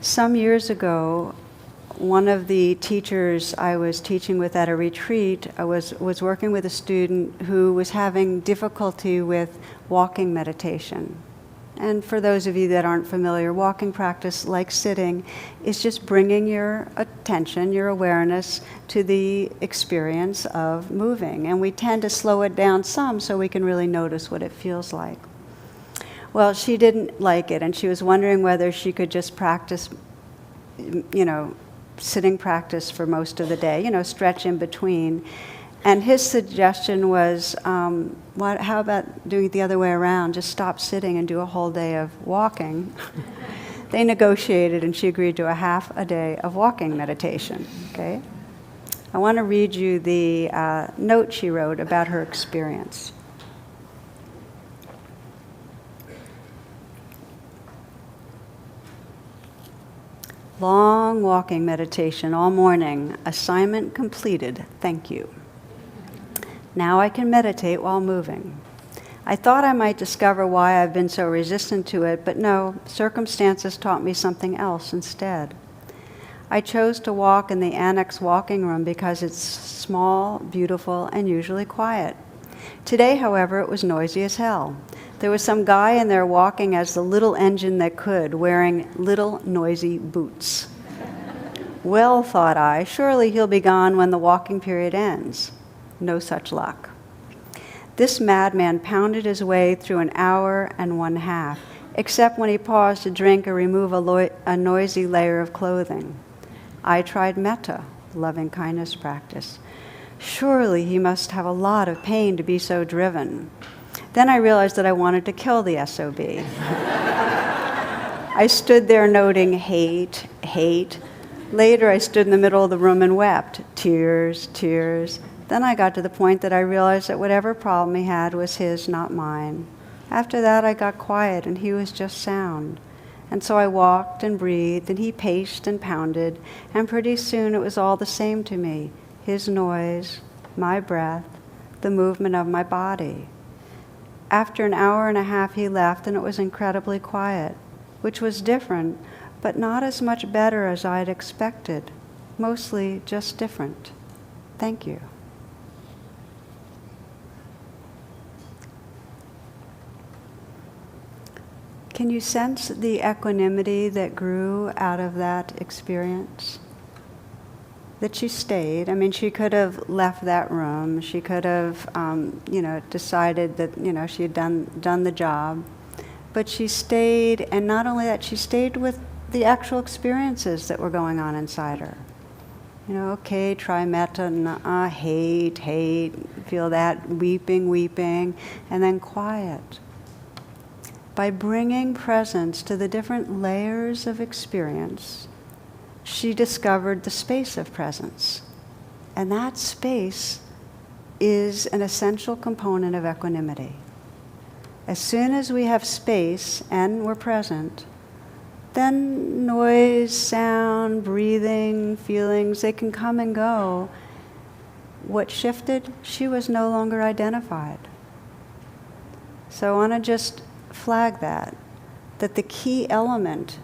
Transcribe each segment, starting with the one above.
Some years ago, one of the teachers I was teaching with at a retreat was working with a student who was having difficulty with walking meditation. And for those of you that aren't familiar, walking practice, like sitting, is just bringing your attention, your awareness, to the experience of moving. And we tend to slow it down some so we can really notice what it feels like. Well, she didn't like it, and she was wondering whether she could just practice, sitting practice for most of the day, stretch in between. And his suggestion was, how about doing it the other way around? Just stop sitting and do a whole day of walking. They negotiated, and she agreed to a half a day of walking meditation. Okay? I want to read you the note she wrote about her experience. Long walking meditation all morning. Assignment completed. Thank you. Now I can meditate while moving. I thought I might discover why I've been so resistant to it, but no, circumstances taught me something else instead. I chose to walk in the annex walking room because it's small, beautiful, and usually quiet. Today, however, it was noisy as hell. There was some guy in there walking as the little engine that could, wearing little noisy boots. Well, thought I, surely he'll be gone when the walking period ends. No such luck. This madman pounded his way through an hour and one half, except when he paused to drink or remove a noisy layer of clothing. I tried metta, loving kindness practice. Surely he must have a lot of pain to be so driven. Then I realized that I wanted to kill the SOB. I stood there noting hate, hate. Later I stood in the middle of the room and wept. Tears, tears. Then I got to the point that I realized that whatever problem he had was his, not mine. After that I got quiet and he was just sound. And so I walked and breathed and he paced and pounded, and pretty soon it was all the same to me. His noise, my breath, the movement of my body. After an hour and a half he left and it was incredibly quiet, which was different, but not as much better as I'd expected. Mostly just different. Thank you. Can you sense the equanimity that grew out of that experience? That she stayed. I mean, she could have left that room. She could have, decided that, she had done the job. But she stayed, and not only that, she stayed with the actual experiences that were going on inside her. Okay, try metta, hate, feel that, weeping, and then quiet. By bringing presence to the different layers of experience, she discovered the space of presence. And that space is an essential component of equanimity. As soon as we have space and we're present, then noise, sound, breathing, feelings, they can come and go. What shifted? She was no longer identified. So I want to just flag that the key element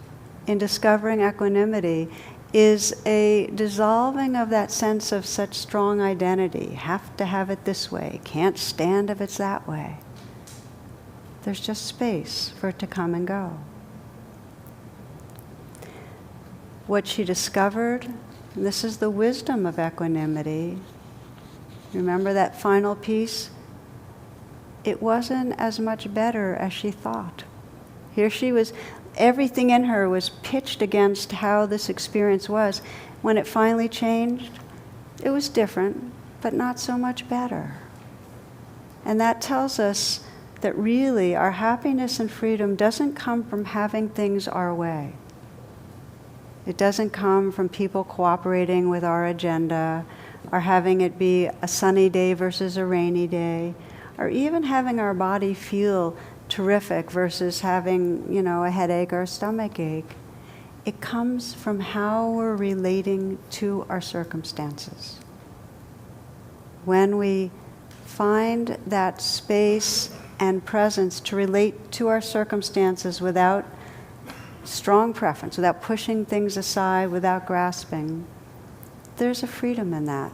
in discovering equanimity is a dissolving of that sense of such strong identity. Have to have it this way. Can't stand if it's that way. There's just space for it to come and go. What she discovered, and this is the wisdom of equanimity. Remember that final piece? It wasn't as much better as she thought. Here she was, everything in her was pitched against how this experience was. When it finally changed, it was different, but not so much better. And that tells us that really our happiness and freedom doesn't come from having things our way. It doesn't come from people cooperating with our agenda, or having it be a sunny day versus a rainy day, or even having our body feel terrific versus having, a headache or a stomach ache. It comes from how we're relating to our circumstances. When we find that space and presence to relate to our circumstances without strong preference, without pushing things aside, without grasping, there's a freedom in that.